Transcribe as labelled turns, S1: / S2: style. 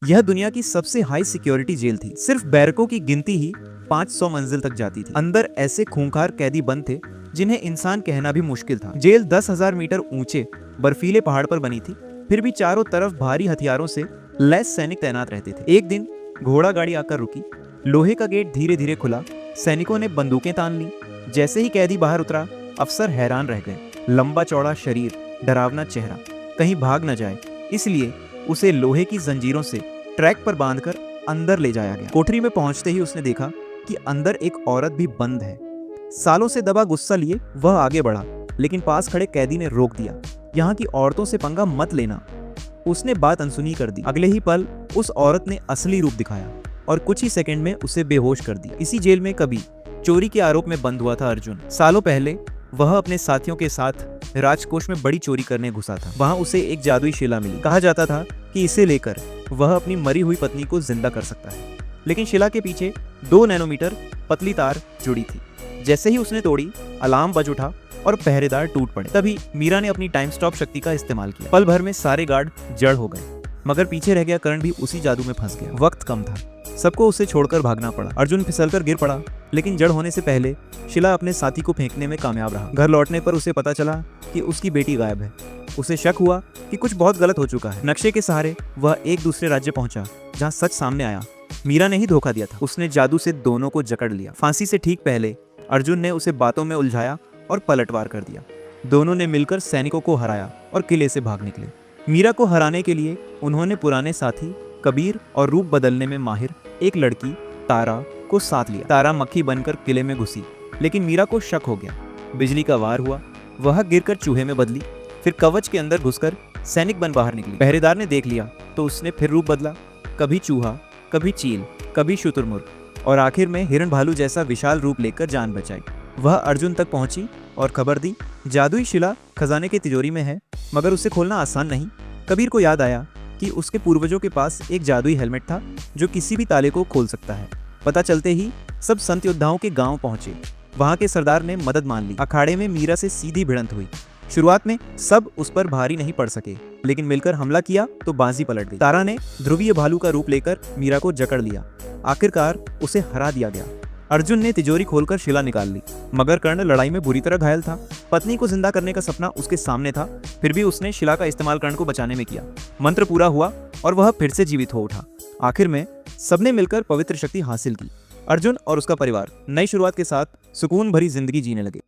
S1: यह दुनिया की सबसे हाई सिक्योरिटी जेल थी। सिर्फ बैरकों की गिनती ही 500 मंजिल तक जाती थी। अंदर ऐसे खूंखार कैदी बंद थे जिन्हें इंसान कहना भी मुश्किल था। जेल 10,000 मीटर ऊंचे बर्फीले पहाड़ पर बनी थी, फिर भी चारों तरफ भारी हथियारों से लैस सैनिक तैनात रहते थे। एक दिन घोड़ा गाड़ी आकर रुकी, लोहे का गेट धीरे धीरे खुला, सैनिकों ने बंदूकें तान ली। जैसे ही कैदी बाहर उतरा, अफसर हैरान रह गए। लंबा चौड़ा शरीर, डरावना चेहरा, कहीं भाग न जाए इसलिए उसे लोहे की जंजीरों से ट्रैक पर बांधकर अंदर ले जाया गया। कोठरी में पहुंचते ही उसने देखा कि अंदर एक औरत भी बंद है। सालों से दबा गुस्सा लिए वह आगे बढ़ा, लेकिन पास खड़े कैदी ने रोक दिया। यहाँ की औरतों से पंगा मत लेना, उसने बात अनसुनी कर दी। अगले ही पल उस औरत ने असली रूप दिखाया और कुछ ही सेकंड में उसे बेहोश कर दिया। इसी जेल में कभी चोरी के आरोप में बंद हुआ था अर्जुन। सालों पहले वह अपने साथियों के साथ राजकोष में बड़ी चोरी करने घुसा था। वहां उसे एक जादुई शिला मिली। कहा जाता था कि इसे लेकर वह अपनी मरी हुई पत्नी को जिंदा कर सकता है, लेकिन शिला के पीछे 2 नैनोमीटर पतली तार जुड़ी थी। जैसे ही उसने तोड़ी, अलार्म बज उठा और पहरेदार टूट पड़े। तभी मीरा ने अपनी टाइम स्टॉप शक्ति का इस्तेमाल किया। पल भर में सारे गार्ड जड़ हो गए, मगर पीछे रह गया कर्ण भी उसी जादू में फंस गया। वक्त कम था, सबको उसे छोड़कर भागना पड़ा। अर्जुन फिसलकर गिर पड़ा, लेकिन जड़ होने से पहले शिला अपने साथी को फेंकने में कामयाब रहा। घर लौटने पर उसे पता चला कि उसकी बेटी गायब है। उसे शक हुआ कि कुछ बहुत गलत हो चुका है। नक्शे के सहारे वह एक दूसरे राज्य पहुंचा जहां सच सामने आया। मीरा ने ही धोखा दिया था। उसने जादू से दोनों को जकड़ लिया। फांसी से ठीक पहले अर्जुन ने उसे बातों में उलझाया और पलटवार कर दिया। दोनों ने मिलकर सैनिकों को हराया और किले से भाग निकले। मीरा को हराने के लिए उन्होंने पुराने साथी कबीर और रूप बदलने में माहिर एक लड़की तारा को साथ लिया। तारा मक्खी बनकर किले में घुसी, लेकिन मीरा को शक हो गया। बिजली का वार हुआ, वह गिरकर चूहे में बदली, फिर कवच के अंदर घुसकर सैनिक बन बाहर निकली। पहरेदार ने देख लिया तो उसने फिर रूप बदला, कभी चूहा, कभी चील, कभी शुतुरमुर्ग, और आखिर में हिरण भालू जैसा विशाल रूप लेकर जान बचाई। वह अर्जुन तक पहुंची और खबर दी, जादुई शिला खजाने की तिजोरी में है, मगर उसे खोलना आसान नहीं। कबीर को याद आया कि उसके पूर्वजों के पास एक जादुई हेलमेट था जो किसी भी ताले को खोल सकता है। पता चलते ही सब संत योद्धाओं के गांव पहुंचे। वहां के सरदार ने मदद मान ली। अखाड़े में मीरा से सीधी भिड़ंत हुई। शुरुआत में सब उस पर भारी नहीं पड़ सके, लेकिन मिलकर हमला किया तो बाजी पलट गई। तारा ने ध्रुवीय भालू का रूप लेकर मीरा को जकड़ लिया। आखिरकार उसे हरा दिया गया। अर्जुन ने तिजोरी खोलकर शिला निकाल ली, मगर कर्ण लड़ाई में बुरी तरह घायल था। पत्नी को जिंदा करने का सपना उसके सामने था, फिर भी उसने शिला का इस्तेमाल कर्ण को बचाने में किया। मंत्र पूरा हुआ और वह फिर से जीवित हो उठा। आखिर में सबने मिलकर पवित्र शक्ति हासिल की। अर्जुन और उसका परिवार नई शुरुआत के साथ सुकून भरी जिंदगी जीने लगे।